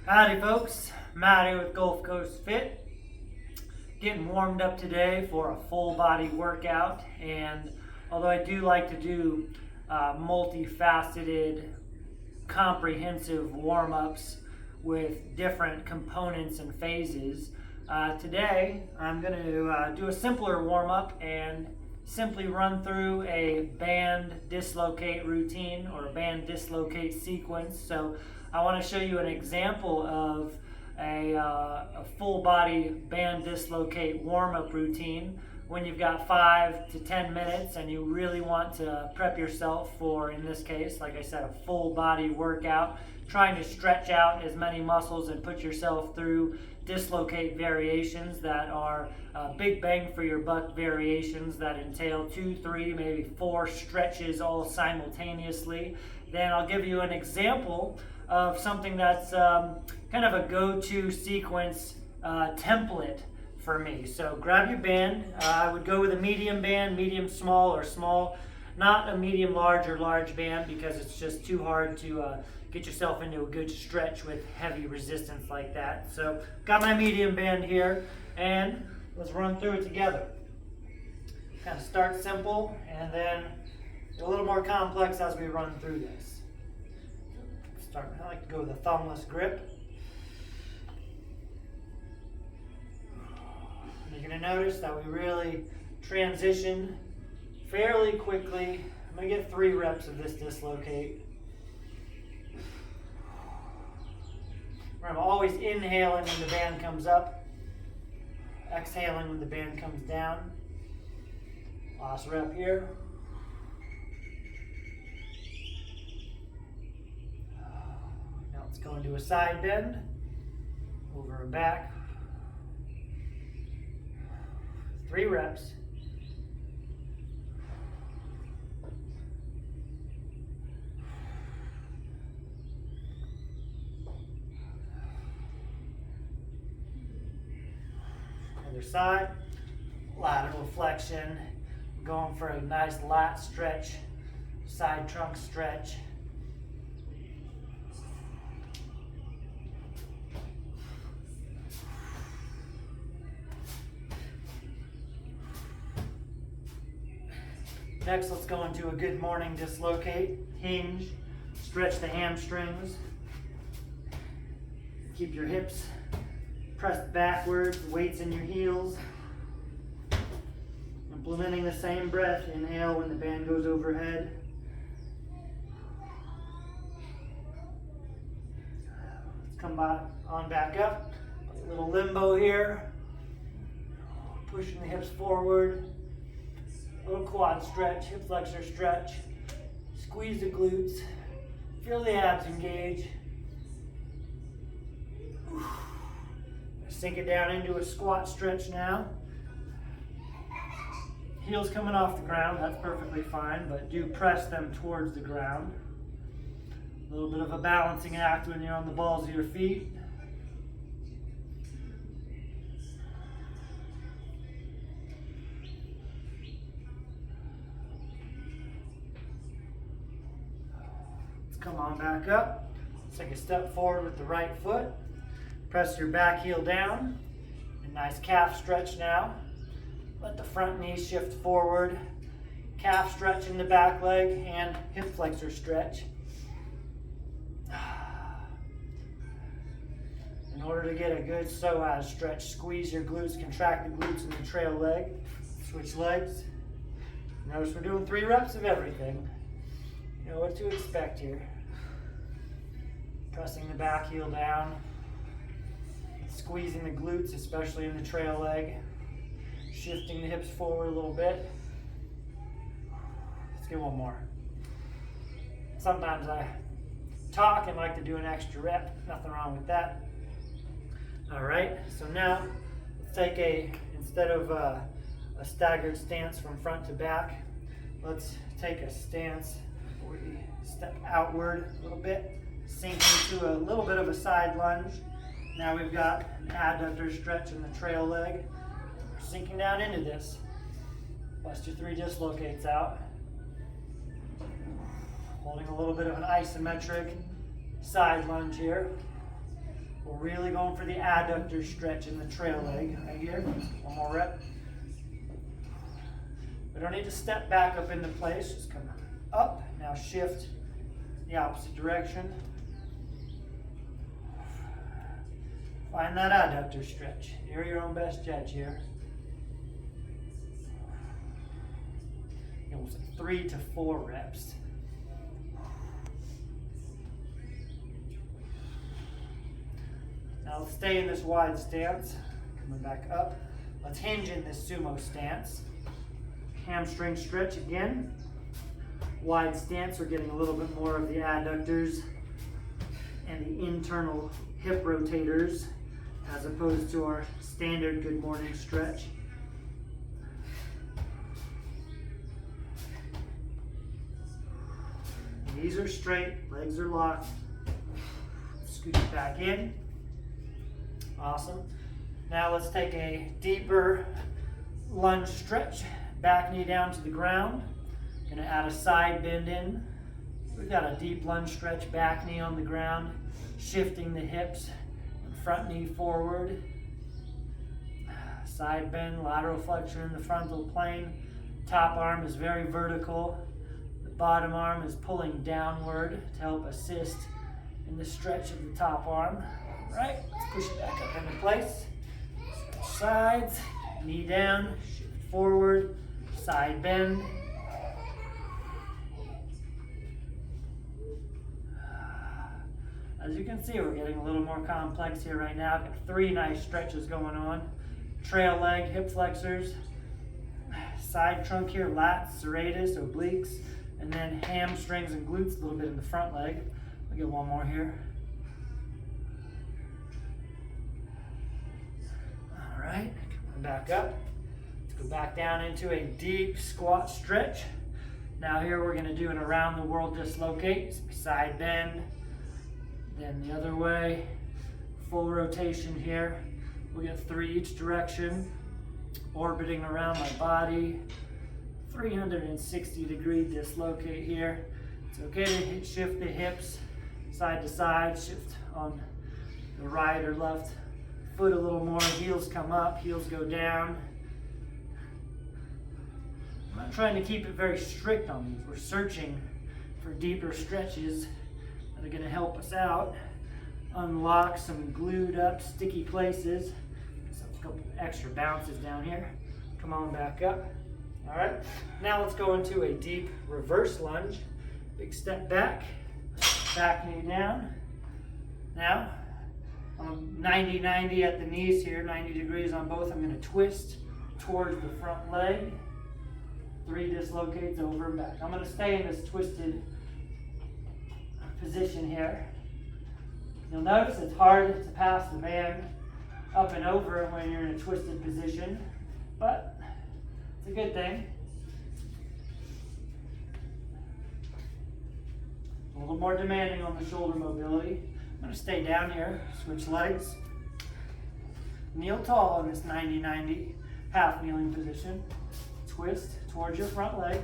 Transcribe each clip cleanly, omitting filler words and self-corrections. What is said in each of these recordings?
Howdy folks, Matty with Gulf Coast Fit. Getting warmed up today for a full body workout, and although I do like to do multifaceted, comprehensive warm-ups with different components and phases, today I'm going to do a simpler warm-up and simply run through a band dislocate routine or a band dislocate sequence. So I want to show you an example of a full body band dislocate warm-up routine when you've got 5 to 10 minutes and you really want to prep yourself for, in this case, like I said, a full body workout, trying to stretch out as many muscles and put yourself through dislocate variations that are big bang for your buck variations that entail 2, 3, maybe 4 stretches all simultaneously. Then I'll give you an example of something that's kind of a go-to sequence template for me. So grab your band. I would go with a medium band, medium small or small, not a medium large or large band because it's just too hard to get yourself into a good stretch with heavy resistance like that. So got my medium band here, and let's run through it together. Kind of start simple and then a little more complex as we run through this. I like to go with a thumbless grip. And you're going to notice that we really transition fairly quickly. I'm going to get 3 reps of this dislocate. I'm always inhaling when the band comes up, exhaling when the band comes down. Last rep here. Now let's go into a side bend, over and back. 3 reps. Other side, lateral flexion, going for a nice lat stretch, side trunk stretch. Next, let's go into a good morning dislocate, hinge, stretch the hamstrings, keep your hips pressed backwards, weights in your heels. Implementing the same breath, inhale when the band goes overhead. Let's come on back up, a little limbo here, pushing the hips forward. Little quad stretch, hip flexor stretch. Squeeze the glutes. Feel the abs engage. Sink it down into a squat stretch now. Heels coming off the ground, that's perfectly fine, but do press them towards the ground. A little bit of a balancing act when you're on the balls of your feet. Come on back up. Take a step forward with the right foot. Press your back heel down. A nice calf stretch now. Let the front knee shift forward. Calf stretch in the back leg and hip flexor stretch. In order to get a good psoas stretch, squeeze your glutes, contract the glutes in the trail leg. Switch legs. Notice we're doing 3 reps of everything. You know what to expect here. Pressing the back heel down, squeezing the glutes, especially in the trail leg, shifting the hips forward a little bit. Let's get one more. Sometimes I talk and like to do an extra rep, nothing wrong with that. All right, so now let's take instead of a staggered stance from front to back, let's take a stance where we step outward a little bit, sink into a little bit of a side lunge. Now we've got an adductor stretch in the trail leg. We're sinking down into this. Bust your 3 dislocates out. Holding a little bit of an isometric side lunge here. We're really going for the adductor stretch in the trail leg right here. One more rep. We don't need to step back up into place. Just come up. Now shift the opposite direction. Find that adductor stretch. You're your own best judge here. Almost 3 to 4 reps. Now let's stay in this wide stance. Coming back up. Let's hinge in this sumo stance. Hamstring stretch again. Wide stance, we're getting a little bit more of the adductors and the internal hip rotators as opposed to our standard good morning stretch. Knees are straight, legs are locked. Scoot it back in. Awesome. Now let's take a deeper lunge stretch. Back knee down to the ground. Gonna add a side bend in. We've got a deep lunge stretch, back knee on the ground, shifting the hips, and front knee forward. Side bend, lateral flexion in the frontal plane. Top arm is very vertical. The bottom arm is pulling downward to help assist in the stretch of the top arm. All right, let's push it back up into place. Stretch sides, knee down, shift forward, side bend. As you can see, we're getting a little more complex here right now. I've got 3 nice stretches going on. Trail leg, hip flexors, side trunk here, lats, serratus, obliques, and then hamstrings and glutes a little bit in the front leg. I'll get one more here. All right, coming back up. Let's go back down into a deep squat stretch. Now here we're gonna do an around the world dislocate, side bend, then the other way, full rotation here. We'll get 3 each direction, orbiting around my body, 360-degree dislocate here. It's okay to shift the hips side to side, shift on the right or left foot a little more, heels come up, heels go down. I'm not trying to keep it very strict on these. We're searching for deeper stretches that are going to help us out, unlock some glued up sticky places. So a couple extra bounces down here. Come on back up. All right, now let's go into a deep reverse lunge. Big step back, back knee down. Now, 90-90 at the knees here, 90 degrees on both. I'm going to twist towards the front leg. 3 dislocates over and back. I'm going to stay in this twisted position here. You'll notice it's hard to pass the band up and over when you're in a twisted position, but it's a good thing. A little more demanding on the shoulder mobility. I'm going to stay down here, switch legs. Kneel tall in this 90-90 half kneeling position. Twist towards your front leg.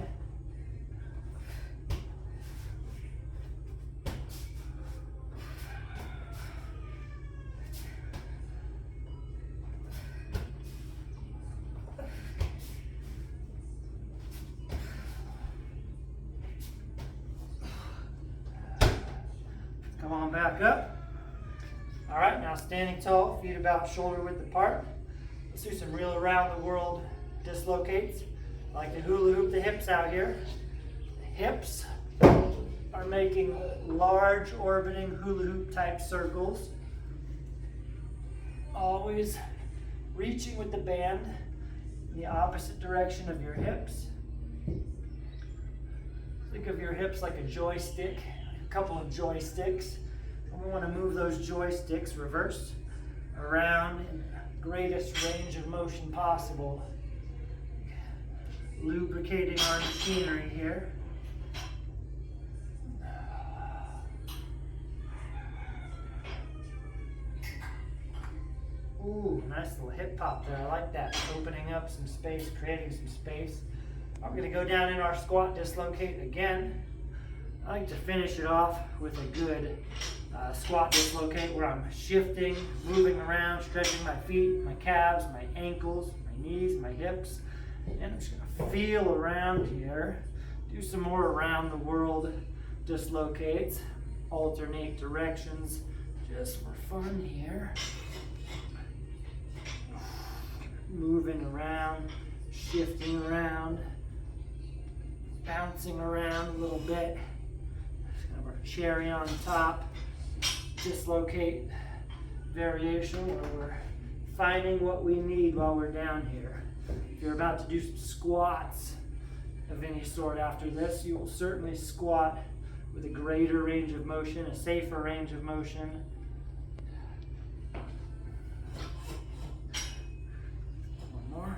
Come on back up. All right, now standing tall, feet about shoulder width apart. Let's do some real around the world dislocates. I like to hula hoop the hips out here. The hips are making large orbiting hula hoop type circles. Always reaching with the band in the opposite direction of your hips. Think of your hips like a joystick, a couple of joysticks. And we want to move those joysticks reverse around in the greatest range of motion possible. Lubricating our machinery here. Ooh, nice little hip pop there. I like that. Opening up some space, creating some space. I'm going to go down in our squat dislocate again. I like to finish it off with a good squat dislocate, where I'm shifting, moving around, stretching my feet, my calves, my ankles, my knees, my hips. And I'm just going to feel around here. Do some more around the world dislocates. Alternate directions just for fun here. Moving around, shifting around, bouncing around a little bit. Kind of our cherry on top dislocate variation, where we're finding what we need while we're down here. If you're about to do some squats of any sort after this, you will certainly squat with a greater range of motion, a safer range of motion. One more.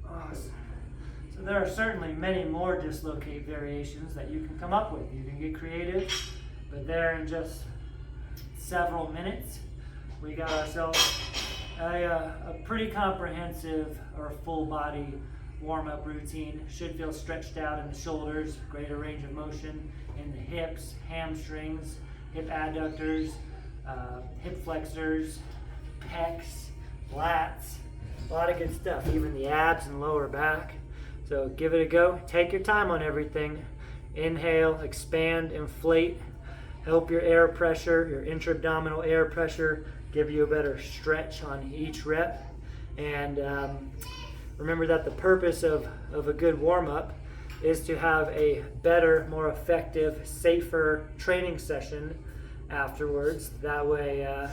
Awesome. So there are certainly many more dislocate variations that you can come up with. You can get creative, but there in just several minutes, we got ourselves a pretty comprehensive or full body warm-up routine. Should feel stretched out in the shoulders, greater range of motion in the hips, hamstrings, hip adductors, hip flexors, pecs, lats, a lot of good stuff, even the abs and lower back. So give it a go. Take your time on everything. Inhale, expand, inflate. Help your air pressure, your intra-abdominal air pressure, give you a better stretch on each rep. And remember that the purpose of a good warm-up is to have a better, more effective, safer training session afterwards. That way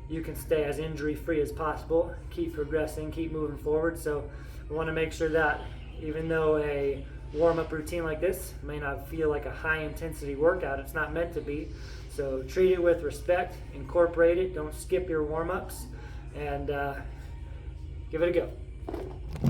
you can stay as injury-free as possible, keep progressing, keep moving forward. So we want to make sure that even though a warm-up routine like this may not feel like a high-intensity workout, it's not meant to be. So treat it with respect, incorporate it, don't skip your warm-ups, and give it a go.